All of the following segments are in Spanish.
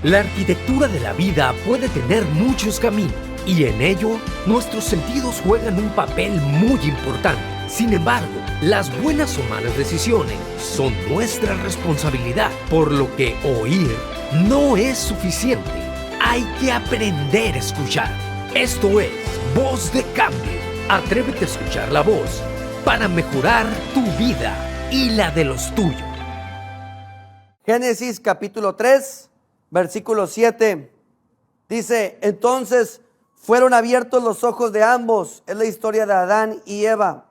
La arquitectura de la vida puede tener muchos caminos y en ello nuestros sentidos juegan un papel muy importante. Sin embargo, las buenas o malas decisiones son nuestra responsabilidad, por lo que oír no es suficiente. Hay que aprender a escuchar. Esto es Voz de Cambio. Atrévete a escuchar la voz para mejorar tu vida y la de los tuyos. Génesis capítulo 3, versículo 7. Dice, entonces fueron abiertos los ojos de ambos. Es la historia de Adán y Eva.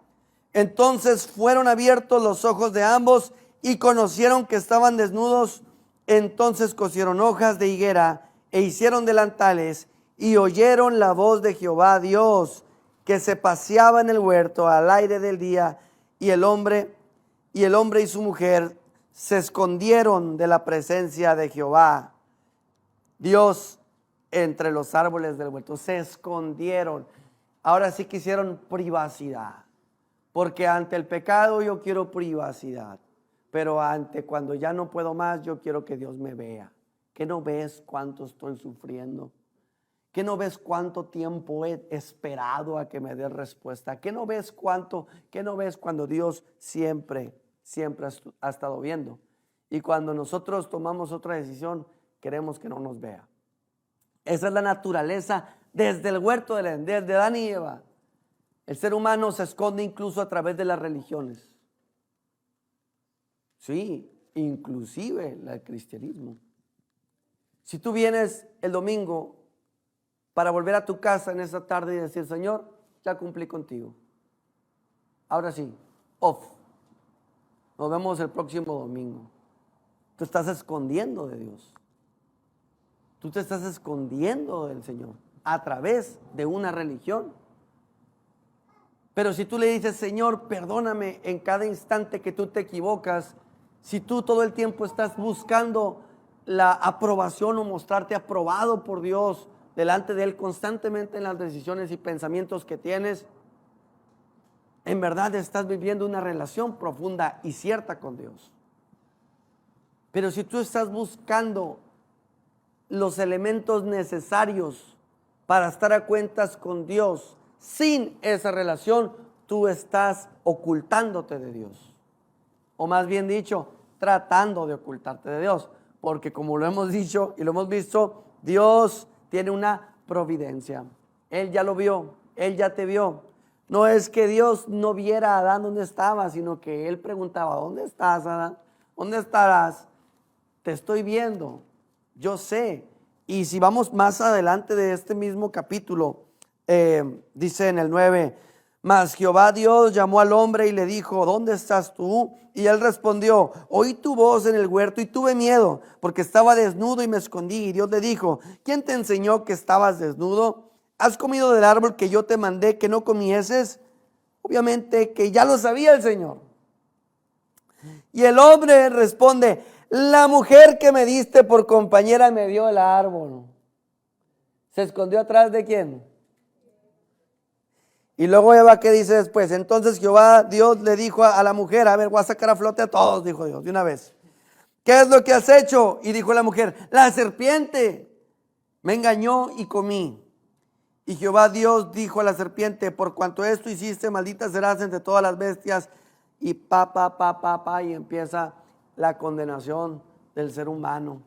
Entonces fueron abiertos los ojos de ambos y conocieron que estaban desnudos. Entonces cosieron hojas de higuera e hicieron delantales y oyeron la voz de Jehová Dios que se paseaba en el huerto al aire del día, y el hombre y su mujer se escondieron de la presencia de Jehová Dios entre los árboles del huerto. Se escondieron. Ahora sí quisieron privacidad, porque ante el pecado yo quiero privacidad, pero ante cuando ya no puedo más, yo quiero que Dios me vea. ¿Qué no ves cuánto estoy sufriendo? ¿Qué no ves cuánto tiempo he esperado a que me dé respuesta? ¿Qué no ves cuando Dios siempre ha estado viendo? Y cuando nosotros tomamos otra decisión, queremos que no nos vea. Esa es la naturaleza desde el huerto del Edén, desde Adán y Eva. El ser humano se esconde incluso a través de las religiones. Sí, inclusive el cristianismo. Si tú vienes el domingo para volver a tu casa en esa tarde y decir, Señor, ya cumplí contigo. Ahora sí, off. Nos vemos el próximo domingo. Tú estás escondiendo de Dios. Tú te estás escondiendo del Señor a través de una religión. Pero si tú le dices, Señor, perdóname en cada instante que tú te equivocas, si tú todo el tiempo estás buscando la aprobación o mostrarte aprobado por Dios delante de Él constantemente en las decisiones y pensamientos que tienes, en verdad estás viviendo una relación profunda y cierta con Dios. Pero si tú estás buscando los elementos necesarios para estar a cuentas con Dios sin esa relación, tú estás ocultándote de Dios. O más bien dicho, tratando de ocultarte de Dios. Porque como lo hemos dicho y lo hemos visto, Dios tiene una providencia. Él ya lo vio, Él ya te vio. No es que Dios no viera a Adán dónde estaba, sino que Él preguntaba, ¿dónde estás, Adán? ¿Dónde estarás? Te estoy viendo, yo sé. Y si vamos más adelante de este mismo capítulo, dice en el 9, mas Jehová Dios llamó al hombre y le dijo, ¿dónde estás tú? Y él respondió, oí tu voz en el huerto y tuve miedo, porque estaba desnudo y me escondí. Y Dios le dijo, ¿quién te enseñó que estabas desnudo? ¿Has comido del árbol que yo te mandé que no comieses? Obviamente que ya lo sabía el Señor. Y el hombre responde, la mujer que me diste por compañera me dio el árbol. ¿Se escondió atrás de quién? Y luego Eva, ¿qué dice después? Entonces Jehová Dios le dijo a la mujer, a ver, voy a sacar a flote a todos, dijo Dios, de una vez. ¿Qué es lo que has hecho? Y dijo la mujer, la serpiente me engañó y comí. Y Jehová Dios dijo a la serpiente, por cuanto esto hiciste, maldita serás entre todas las bestias. Y y empieza la condenación del ser humano,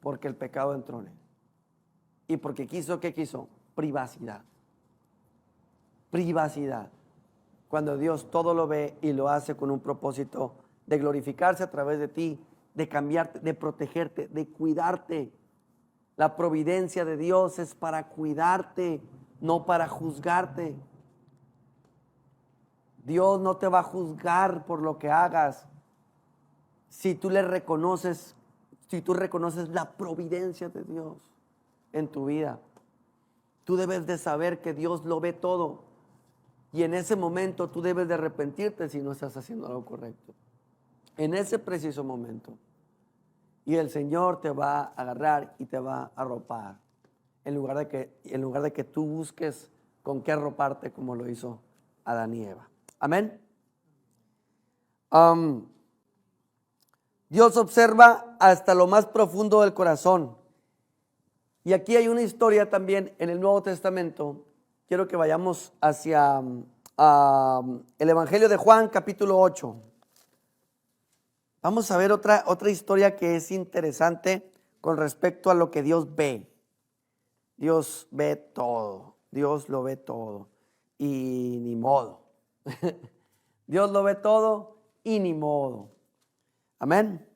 porque el pecado entró en él. Y porque quiso, ¿qué quiso? Privacidad. Privacidad. Cuando Dios todo lo ve y lo hace con un propósito de glorificarse a través de ti, de cambiarte, de protegerte, de cuidarte. La providencia de Dios es para cuidarte, no para juzgarte. Dios no te va a juzgar por lo que hagas. Si tú reconoces la providencia de Dios en tu vida, tú debes de saber que Dios lo ve todo. Y en ese momento tú debes de arrepentirte si no estás haciendo algo correcto. En ese preciso momento. Y el Señor te va a agarrar y te va a arropar. En lugar de que tú busques con qué arroparte como lo hizo Adán y Eva. Amén. Dios observa hasta lo más profundo del corazón Y aquí hay una historia también en el Nuevo Testamento. Quiero que vayamos hacia el Evangelio de Juan, capítulo 8. Vamos a ver otra historia que es interesante con respecto a lo que Dios ve. Dios ve todo, Dios lo ve todo y ni modo. Dios lo ve todo y ni modo. Amén.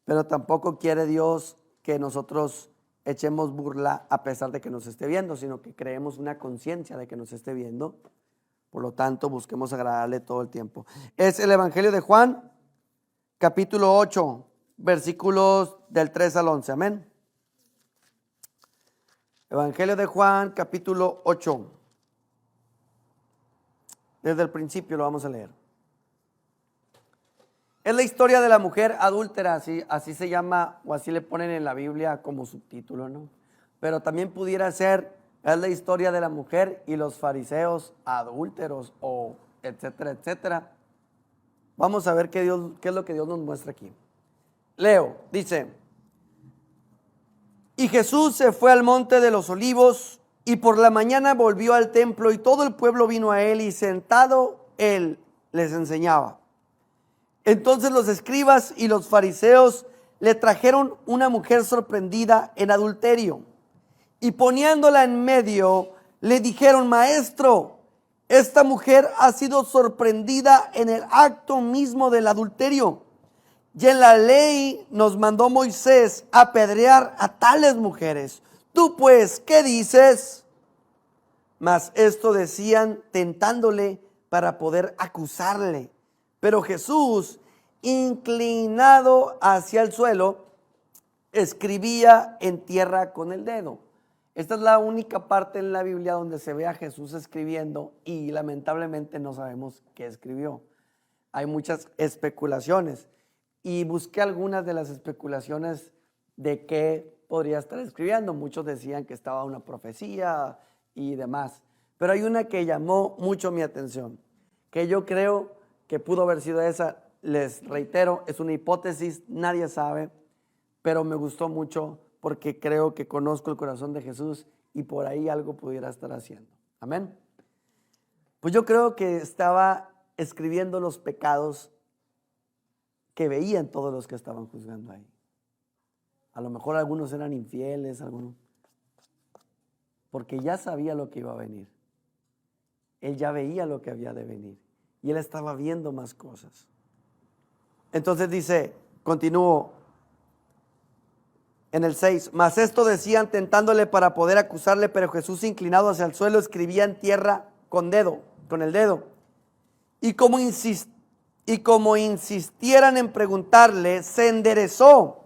Pero tampoco quiere Dios que nosotros echemos burla a pesar de que nos esté viendo, sino que creemos una conciencia de que nos esté viendo. Por lo tanto, busquemos agradarle todo el tiempo. Es el Evangelio de Juan, capítulo 8, versículos del 3 al 11. Amén. Evangelio de Juan, capítulo 8. Desde el principio lo vamos a leer. Es la historia de la mujer adúltera, así se llama, o así le ponen en la Biblia como subtítulo, ¿no? Pero también pudiera ser, es la historia de la mujer y los fariseos adúlteros, o etcétera, etcétera. Vamos a ver qué es lo que Dios nos muestra aquí. Leo, dice: y Jesús se fue al monte de los olivos, y por la mañana volvió al templo, y todo el pueblo vino a él, y sentado él les enseñaba. Entonces los escribas y los fariseos le trajeron una mujer sorprendida en adulterio, y poniéndola en medio, le dijeron: Maestro, esta mujer ha sido sorprendida en el acto mismo del adulterio. Y en la ley nos mandó Moisés apedrear a tales mujeres. Tú pues, ¿qué dices? Mas esto decían tentándole para poder acusarle. Pero Jesús, inclinado hacia el suelo, escribía en tierra con el dedo. Esta es la única parte en la Biblia donde se ve a Jesús escribiendo y lamentablemente no sabemos qué escribió. Hay muchas especulaciones y busqué algunas de las especulaciones de qué podría estar escribiendo. Muchos decían que estaba una profecía y demás, pero hay una que llamó mucho mi atención, que yo creo que pudo haber sido esa. Les reitero, es una hipótesis, nadie sabe, pero me gustó mucho porque creo que conozco el corazón de Jesús y por ahí algo pudiera estar haciendo. Amén. Pues yo creo que estaba escribiendo los pecados que veían todos los que estaban juzgando ahí. A lo mejor algunos eran infieles, algunos, porque ya sabía lo que iba a venir. Él ya veía lo que había de venir y él estaba viendo más cosas. Entonces dice, continúo en el 6, mas esto decían tentándole para poder acusarle, pero Jesús, inclinado hacia el suelo, escribía en tierra con el dedo. Y como insistieran en preguntarle, se enderezó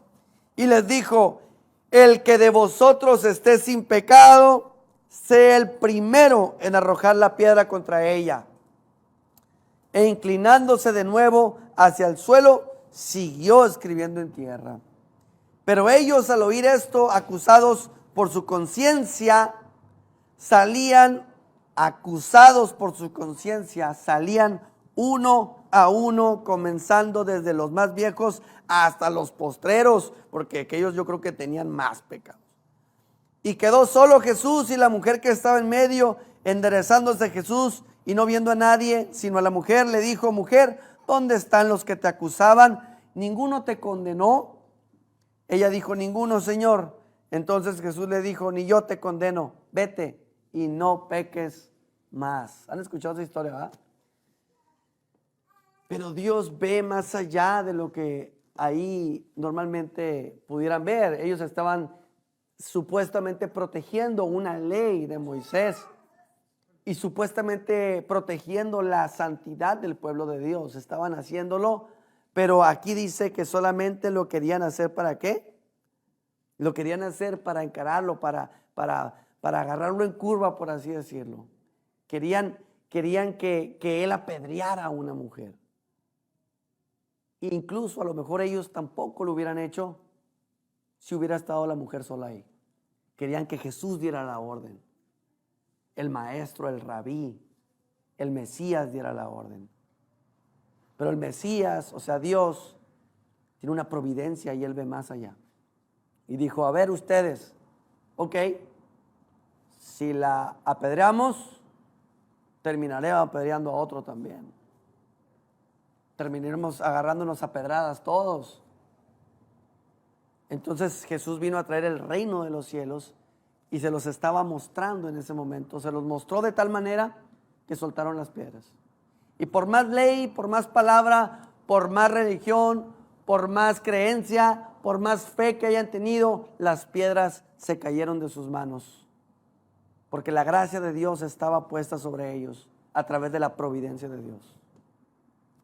y les dijo: el que de vosotros esté sin pecado, sea el primero en arrojar la piedra contra ella. E inclinándose de nuevo hacia el suelo, siguió escribiendo en tierra. Pero ellos, al oír esto, acusados por su conciencia, salían uno a uno, comenzando desde los más viejos hasta los postreros, porque aquellos yo creo que tenían más pecados. Y quedó solo Jesús y la mujer que estaba en medio. Enderezándose Jesús y no viendo a nadie sino a la mujer, le dijo: mujer, ¿dónde están los que te acusaban? ¿Ninguno te condenó? Ella dijo: ninguno, Señor. Entonces Jesús le dijo: ni yo te condeno, vete y no peques más. ¿Han escuchado esa historia, verdad? Pero Dios ve más allá de lo que ahí normalmente pudieran ver. Ellos estaban supuestamente protegiendo una ley de Moisés y supuestamente protegiendo la santidad del pueblo de Dios. Estaban haciéndolo, pero aquí dice que solamente lo querían hacer ¿para qué? Lo querían hacer para encararlo, para agarrarlo en curva, por así decirlo. Querían que él apedreara a una mujer. Incluso a lo mejor ellos tampoco lo hubieran hecho si hubiera estado la mujer sola ahí. Querían que Jesús diera la orden. El maestro, el rabí, el Mesías diera la orden. Pero el Mesías, o sea Dios, tiene una providencia y él ve más allá. Y dijo, a ver ustedes, ok, si la apedreamos, terminaré apedreando a otro también. Terminaremos agarrándonos a pedradas todos. Entonces Jesús vino a traer el reino de los cielos y se los estaba mostrando en ese momento. Se los mostró de tal manera que soltaron las piedras. Y por más ley, por más palabra, por más religión, por más creencia, por más fe que hayan tenido, las piedras se cayeron de sus manos. Porque la gracia de Dios estaba puesta sobre ellos a través de la providencia de Dios.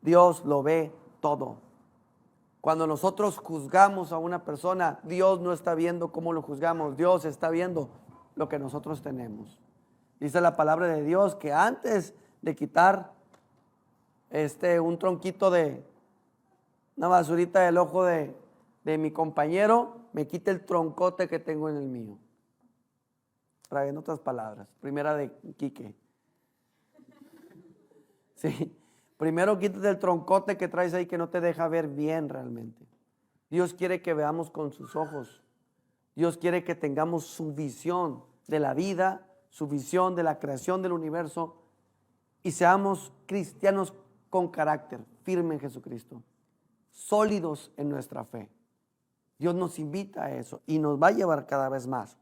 Dios lo ve todo. Cuando nosotros juzgamos a una persona, Dios no está viendo cómo lo juzgamos. Dios está viendo lo que nosotros tenemos. Dice la palabra de Dios que antes de quitar un tronquito de una basurita del ojo de mi compañero, me quite el troncote que tengo en el mío. En otras palabras, primera de Quique. Sí. Primero quítate el troncote que traes ahí que no te deja ver bien realmente. Dios quiere que veamos con sus ojos. Dios quiere que tengamos su visión de la vida, su visión de la creación del universo y seamos cristianos con carácter, firme en Jesucristo, sólidos en nuestra fe. Dios nos invita a eso y nos va a llevar cada vez más.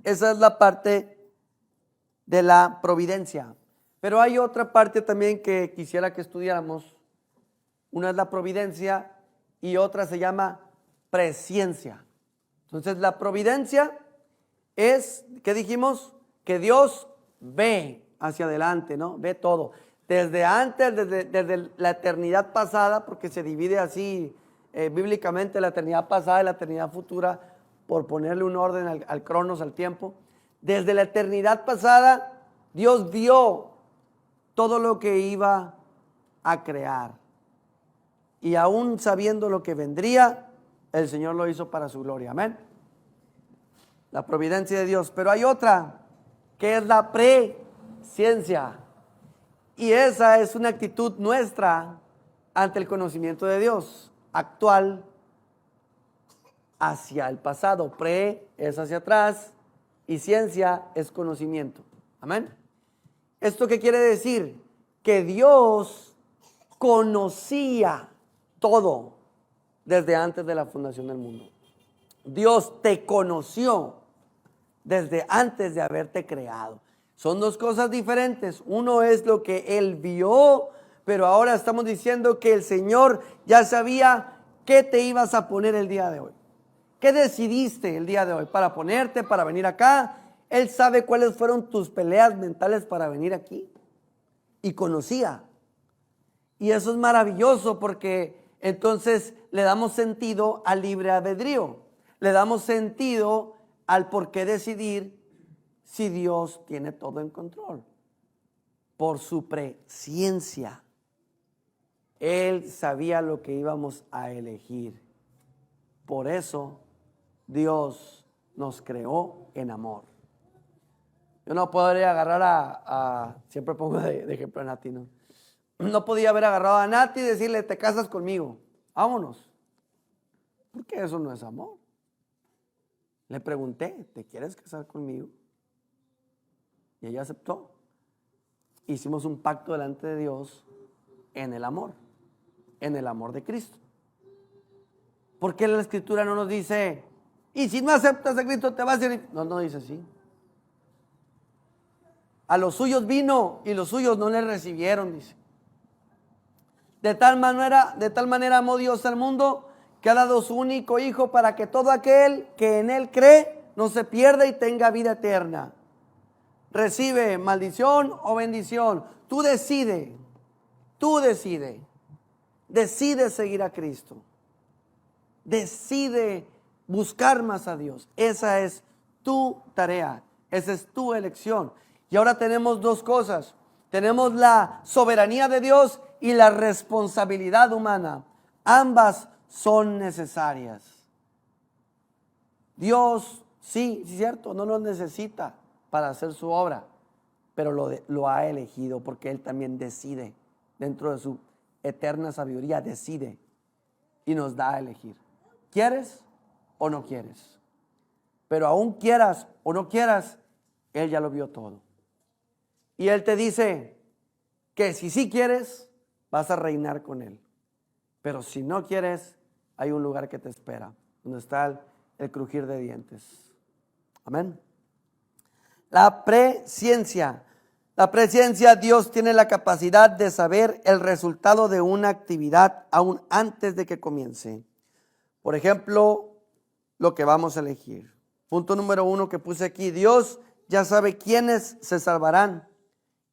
Esa es la parte de la providencia. Pero hay otra parte también que quisiera que estudiáramos. Una es la providencia y otra se llama presciencia. Entonces la providencia es, ¿qué dijimos? Que Dios ve hacia adelante, ¿no? Ve todo. Desde antes, desde la eternidad pasada, porque se divide así bíblicamente la eternidad pasada y la eternidad futura, por ponerle un orden al cronos, al tiempo. Desde la eternidad pasada, Dios vio todo lo que iba a crear. Y aún sabiendo lo que vendría, el Señor lo hizo para su gloria. Amén. La providencia de Dios. Pero hay otra, que es la presciencia. Y esa es una actitud nuestra ante el conocimiento de Dios, actual hacia el pasado. Pre es hacia atrás y ciencia es conocimiento. Amén. ¿Esto qué quiere decir? Que Dios conocía todo desde antes de la fundación del mundo. Dios te conoció desde antes de haberte creado. Son dos cosas diferentes. Uno es lo que Él vio, pero ahora estamos diciendo que el Señor ya sabía qué te ibas a poner el día de hoy. ¿Qué decidiste el día de hoy para ponerte, para venir acá? Él sabe cuáles fueron tus peleas mentales para venir aquí. Y conocía. Y eso es maravilloso porque entonces le damos sentido al libre albedrío. Le damos sentido al por qué decidir si Dios tiene todo en control. Por su presciencia. Él sabía lo que íbamos a elegir. Por eso Dios nos creó en amor. Yo no podría agarrar siempre pongo de ejemplo a Nati, ¿no? No podía haber agarrado a Nati y decirle, te casas conmigo, vámonos. Porque eso no es amor. Le pregunté, ¿te quieres casar conmigo? Y ella aceptó. Hicimos un pacto delante de Dios en el amor de Cristo. ¿Por qué la Escritura no nos dice, y si no aceptas a Cristo te vas a ir? No dice así. A los suyos vino y los suyos no le recibieron, dice. De tal manera amó Dios al mundo que ha dado su único Hijo para que todo aquel que en Él cree no se pierda y tenga vida eterna. Recibe maldición o bendición. Tú decide. Decide seguir a Cristo. Decide buscar más a Dios. Esa es tu tarea. Esa es tu elección. Y ahora tenemos dos cosas. Tenemos la soberanía de Dios y la responsabilidad humana. Ambas son necesarias. Dios, sí, cierto, no nos necesita para hacer su obra, pero lo ha elegido porque Él también decide. Dentro de su eterna sabiduría decide y nos da a elegir. ¿Quieres o no quieres. Pero aún quieras o no quieras, Él ya lo vio todo. Y Él te dice que si sí quieres, vas a reinar con Él. Pero si no quieres, hay un lugar que te espera, donde está el crujir de dientes. Amén. La presciencia. La presciencia, Dios tiene la capacidad de saber el resultado de una actividad aún antes de que comience. Por ejemplo, lo que vamos a elegir. Punto número 1 que puse aquí. Dios ya sabe quiénes se salvarán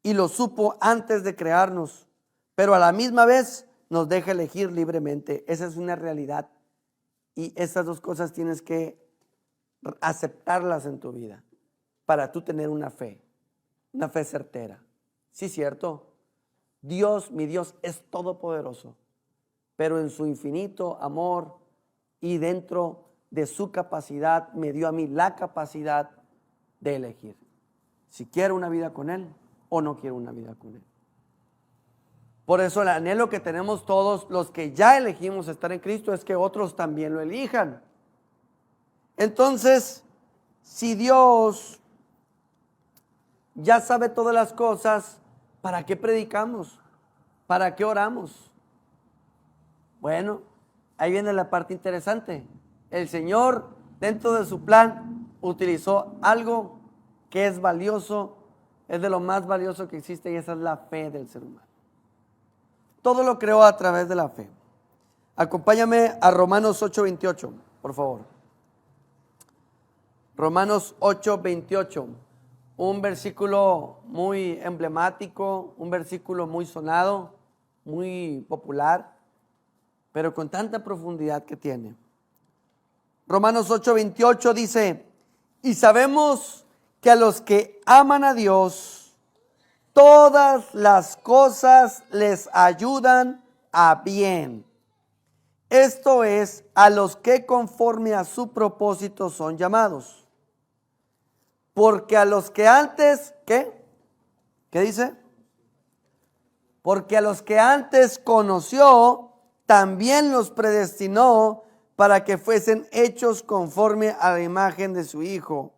y lo supo antes de crearnos, pero a la misma vez nos deja elegir libremente. Esa es una realidad y esas dos cosas tienes que aceptarlas en tu vida para tú tener una fe certera. Sí, cierto. Dios, mi Dios, es todopoderoso, pero en su infinito amor y dentro de su capacidad me dio a mí la capacidad de elegir si quiero una vida con Él o no quiero una vida con Él. Por eso el anhelo que tenemos todos los que ya elegimos estar en Cristo es que otros también lo elijan. Entonces, si Dios ya sabe todas las cosas, ¿para qué predicamos? ¿Para qué oramos? Bueno, ahí viene la parte interesante. El Señor, dentro de su plan, utilizó algo que es valioso, es de lo más valioso que existe, y esa es la fe del ser humano. Todo lo creó a través de la fe. Acompáñame a Romanos 8:28, por favor. Romanos 8:28. Un versículo muy emblemático, un versículo muy sonado, muy popular, pero con tanta profundidad que tiene. Romanos 8:28 dice: y sabemos que a los que aman a Dios, todas las cosas les ayudan a bien. Esto es, a los que conforme a su propósito son llamados. Porque a los que antes, ¿qué? ¿Qué dice? Porque a los que antes conoció, también los predestinó para que fuesen hechos conforme a la imagen de su Hijo,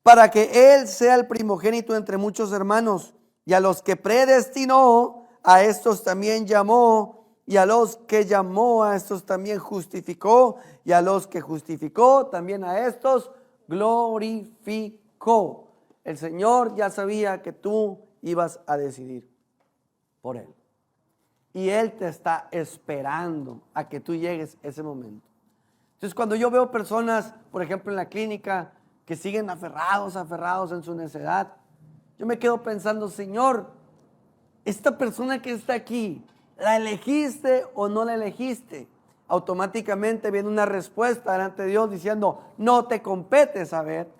para que Él sea el primogénito entre muchos hermanos. Y a los que predestinó, a estos también llamó, y a los que llamó, a estos también justificó, y a los que justificó, también a estos glorificó. El Señor ya sabía que tú ibas a decidir por Él. Y Él te está esperando a que tú llegues a ese momento. Entonces, cuando yo veo personas, por ejemplo, en la clínica, que siguen aferrados en su necedad, yo me quedo pensando, Señor, esta persona que está aquí, ¿la elegiste o no la elegiste? Automáticamente viene una respuesta delante de Dios diciendo: no te compete saber.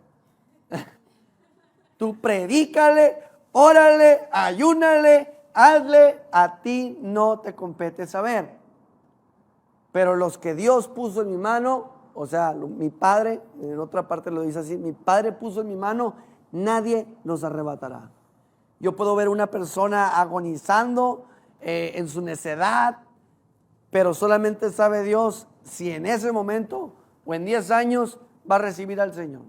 Tú predícale, órale, ayúnale, hazle, a ti no te compete saber. Pero los que Dios puso en mi mano, o sea, mi Padre, en otra parte lo dice así, mi Padre puso en mi mano, nadie los arrebatará. Yo puedo ver una persona agonizando en su necedad, pero solamente sabe Dios si en ese momento o en 10 años va a recibir al Señor.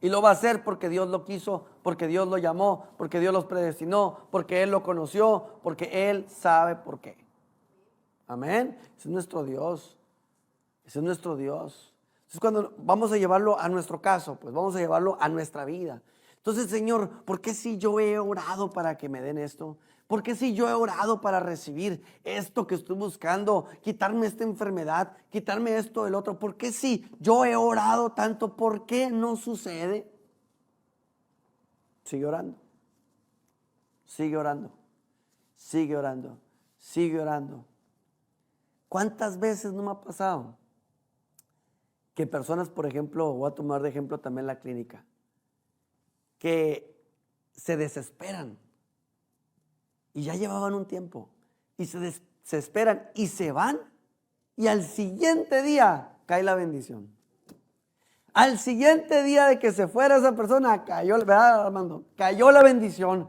Y lo va a hacer porque Dios lo quiso, porque Dios lo llamó, porque Dios los predestinó, porque Él lo conoció, porque Él sabe por qué. Amén. Ese es nuestro Dios. Ese es nuestro Dios. Entonces, cuando vamos a llevarlo a nuestro caso, pues vamos a llevarlo a nuestra vida. Entonces, Señor, ¿por qué si yo he orado para que me den esto? ¿Por qué si yo he orado para recibir esto que estoy buscando? Quitarme esta enfermedad, quitarme esto del otro. ¿Por qué si yo he orado tanto? ¿Por qué no sucede? Sigue orando. Sigue orando. Sigue orando. Sigue orando. ¿Cuántas veces no me ha pasado que personas, por ejemplo, voy a tomar de ejemplo también la clínica, que se desesperan y ya llevaban un tiempo y se desesperan y se van, y al siguiente día cae la bendición? Al siguiente día de que se fuera esa persona, cayó, ¿verdad, Armando? Cayó la bendición,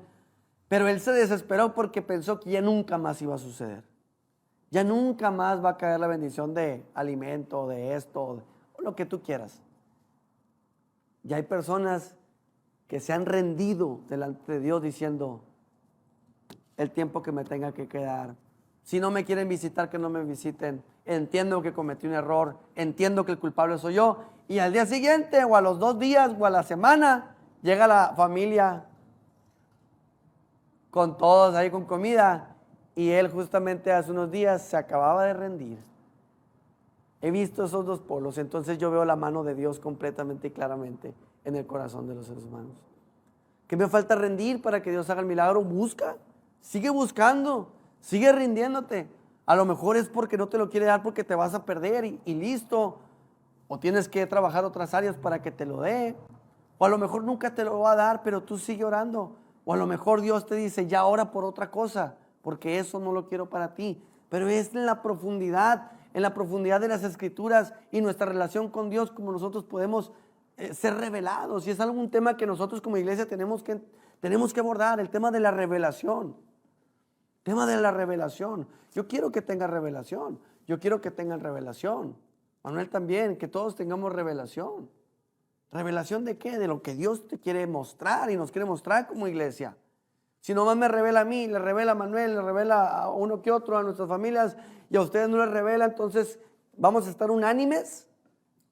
pero él se desesperó porque pensó que ya nunca más iba a suceder. Ya nunca más va a caer la bendición de alimento, de esto, lo que tú quieras. Y hay personas que se han rendido delante de Dios diciendo, el tiempo que me tenga que quedar. Si no me quieren visitar, que no me visiten. Entiendo que cometí un error, entiendo que el culpable soy yo. Y al día siguiente, o a los 2 días, o a la semana, llega la familia con todos ahí con comida. Y él justamente hace unos días se acababa de rendir. He visto esos dos polos, entonces yo veo la mano de Dios completamente y claramente en el corazón de los seres humanos. ¿Qué me falta rendir para que Dios haga el milagro? Busca, sigue buscando, sigue rindiéndote. A lo mejor es porque no te lo quiere dar porque te vas a perder y listo. O tienes que trabajar otras áreas para que te lo dé. O a lo mejor nunca te lo va a dar, pero tú sigue orando. O a lo mejor Dios te dice, ya ora por otra cosa, porque eso no lo quiero para ti. Pero es en la profundidad de las Escrituras y nuestra relación con Dios como nosotros podemos ser revelados. Y es algún tema que nosotros como iglesia tenemos que abordar, el tema de la revelación. Tema de la revelación. Yo quiero que tengan revelación. Yo quiero que tengan revelación. Manuel también, que todos tengamos revelación. ¿Revelación de qué? De lo que Dios te quiere mostrar y nos quiere mostrar como iglesia. Si nomás me revela a mí, le revela a Manuel, le revela a uno que otro, a nuestras familias, y a ustedes no les revela, entonces vamos a estar unánimes,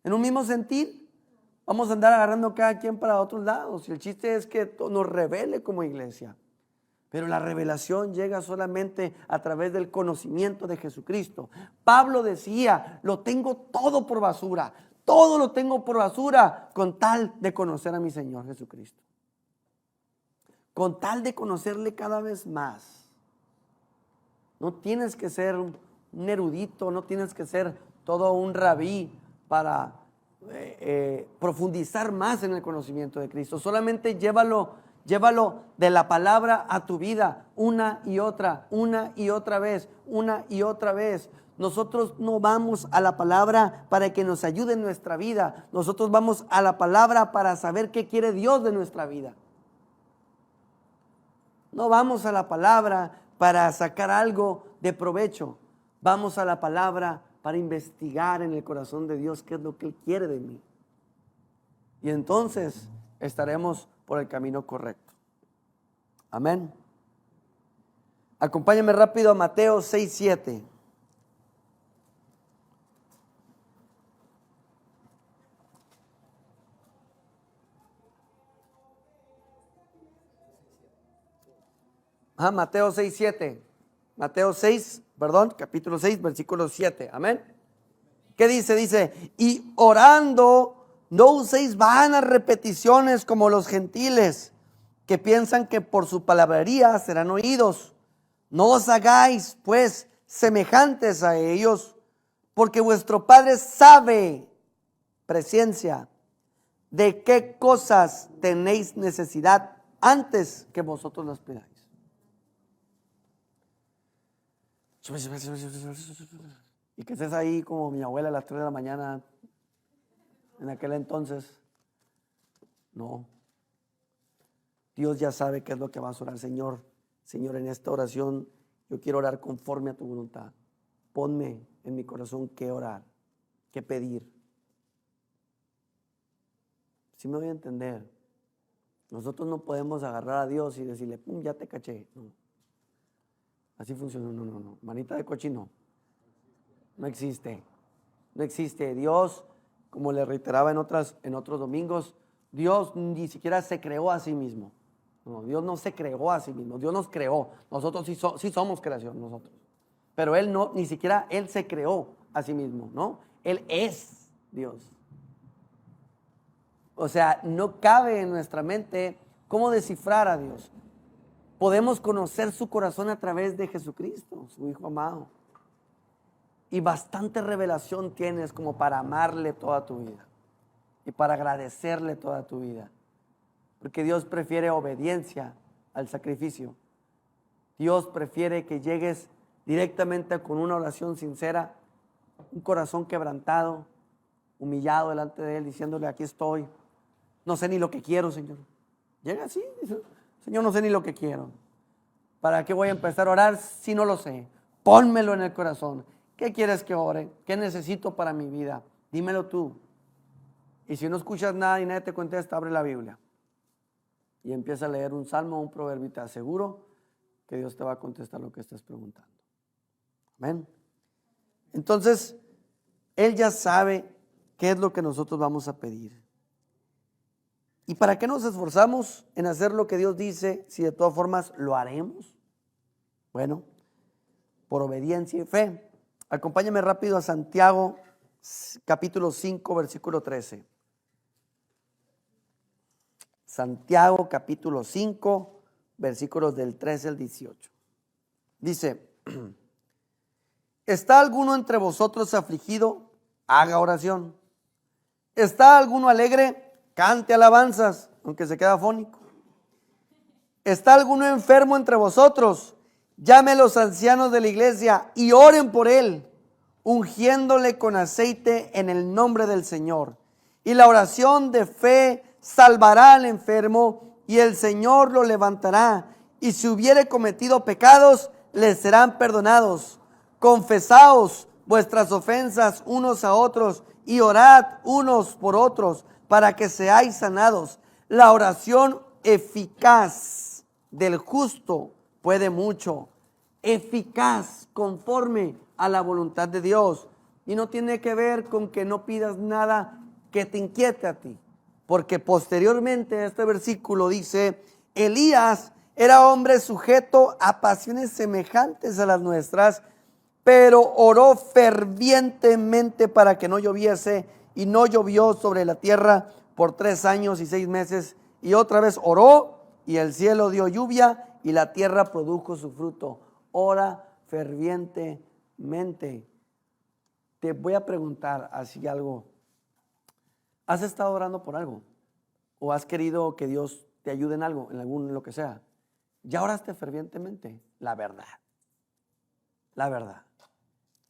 en un mismo sentir. Vamos a andar agarrando cada quien para otros lados. Y el chiste es que nos revele como iglesia. Pero la revelación llega solamente a través del conocimiento de Jesucristo. Pablo decía, lo tengo todo por basura. Todo lo tengo por basura con tal de conocer a mi Señor Jesucristo. Con tal de conocerle cada vez más. No tienes que ser un erudito, no tienes que ser todo un rabí para profundizar más en el conocimiento de Cristo. Solamente llévalo de la palabra a tu vida una y otra vez, una y otra vez. Nosotros no vamos a la palabra para que nos ayude en nuestra vida. Nosotros vamos a la palabra para saber qué quiere Dios de nuestra vida. No vamos a la palabra para sacar algo de provecho. Vamos a la palabra para investigar en el corazón de Dios qué es lo que Él quiere de mí. Y entonces estaremos por el camino correcto. Amén. Acompáñame rápido a Mateo 6:7. Mateo 6:7. Mateo 6, capítulo 6, versículo 7. Amén. ¿Qué dice? Dice, y orando, no uséis vanas repeticiones como los gentiles, que piensan que por su palabrería serán oídos. No os hagáis, pues, semejantes a ellos, porque vuestro Padre sabe, presciencia, de qué cosas tenéis necesidad antes que vosotros las pidáis. Y que estés ahí como mi abuela a las 3 de la mañana en aquel entonces. No. Dios ya sabe qué es lo que vas a orar. Señor, en esta oración yo quiero orar conforme a tu voluntad. Ponme en mi corazón qué orar, qué pedir. Si me voy a entender. Nosotros no podemos agarrar a Dios y decirle, pum, ya te caché. No. Así funciona, no. Manita de cochino. No existe. No existe. Dios, como le reiteraba en otros domingos, Dios ni siquiera se creó a sí mismo. No, Dios no se creó a sí mismo. Dios nos creó. Nosotros sí somos creación, nosotros. Pero Él no, ni siquiera Él se creó a sí mismo, ¿no? Él es Dios. O sea, no cabe en nuestra mente cómo descifrar a Dios. Podemos conocer su corazón a través de Jesucristo, su Hijo amado. Y bastante revelación tienes como para amarle toda tu vida y para agradecerle toda tu vida. Porque Dios prefiere obediencia al sacrificio. Dios prefiere que llegues directamente con una oración sincera, un corazón quebrantado, humillado delante de Él, diciéndole, aquí estoy. No sé ni lo que quiero, Señor. Llega así, dice, Señor, no sé ni lo que quiero. ¿Para qué voy a empezar a orar si no lo sé? Pónmelo en el corazón. ¿Qué quieres que ore? ¿Qué necesito para mi vida? Dímelo tú. Y si no escuchas nada y nadie te contesta, abre la Biblia y empieza a leer un salmo o un proverbio y te aseguro que Dios te va a contestar lo que estás preguntando. Amén. Entonces, Él ya sabe qué es lo que nosotros vamos a pedir. ¿Y para qué nos esforzamos en hacer lo que Dios dice si de todas formas lo haremos? Bueno, por obediencia y fe. Acompáñame rápido a Santiago, capítulo 5, versículo 13. Santiago, capítulo 5, versículos del 13 al 18. Dice: ¿está alguno entre vosotros afligido? Haga oración. ¿Está alguno alegre? Cante alabanzas, aunque se queda afónico. ¿Está alguno enfermo entre vosotros? Llame a los ancianos de la iglesia y oren por él, ungiéndole con aceite en el nombre del Señor. Y la oración de fe salvará al enfermo y el Señor lo levantará. Y si hubiere cometido pecados, les serán perdonados. Confesaos vuestras ofensas unos a otros y orad unos por otros para que seáis sanados. La oración eficaz del justo puede mucho. Eficaz, conforme a la voluntad de Dios. Y no tiene que ver con que no pidas nada que te inquiete a ti. Porque posteriormente este versículo dice: Elías era hombre sujeto a pasiones semejantes a las nuestras, pero oró fervientemente para que no lloviese, y no llovió sobre la tierra por 3 años y 6 meses. Y otra vez oró, y el cielo dio lluvia, y la tierra produjo su fruto. Ora fervientemente. Te voy a preguntar así algo. ¿Has estado orando por algo? ¿O has querido que Dios te ayude en algo, en lo que sea? ¿Ya oraste fervientemente? La verdad.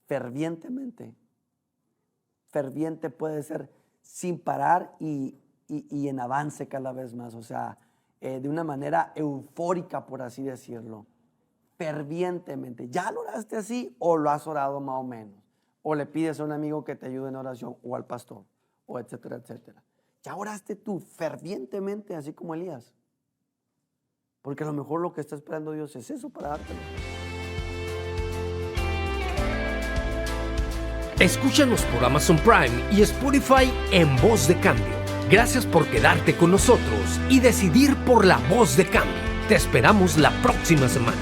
Fervientemente. Ferviente puede ser sin parar y en avance cada vez más. O sea, de una manera eufórica, por así decirlo. Fervientemente. ¿Ya lo oraste así o lo has orado más o menos? O le pides a un amigo que te ayude en oración, o al pastor, o etcétera, etcétera. ¿Ya oraste tú fervientemente así como Elías? Porque a lo mejor lo que está esperando Dios es eso para dártelo. Escúchanos por Amazon Prime y Spotify en Voz de Cambio. Gracias por quedarte con nosotros y decidir por la Voz de Cambio. Te esperamos la próxima semana.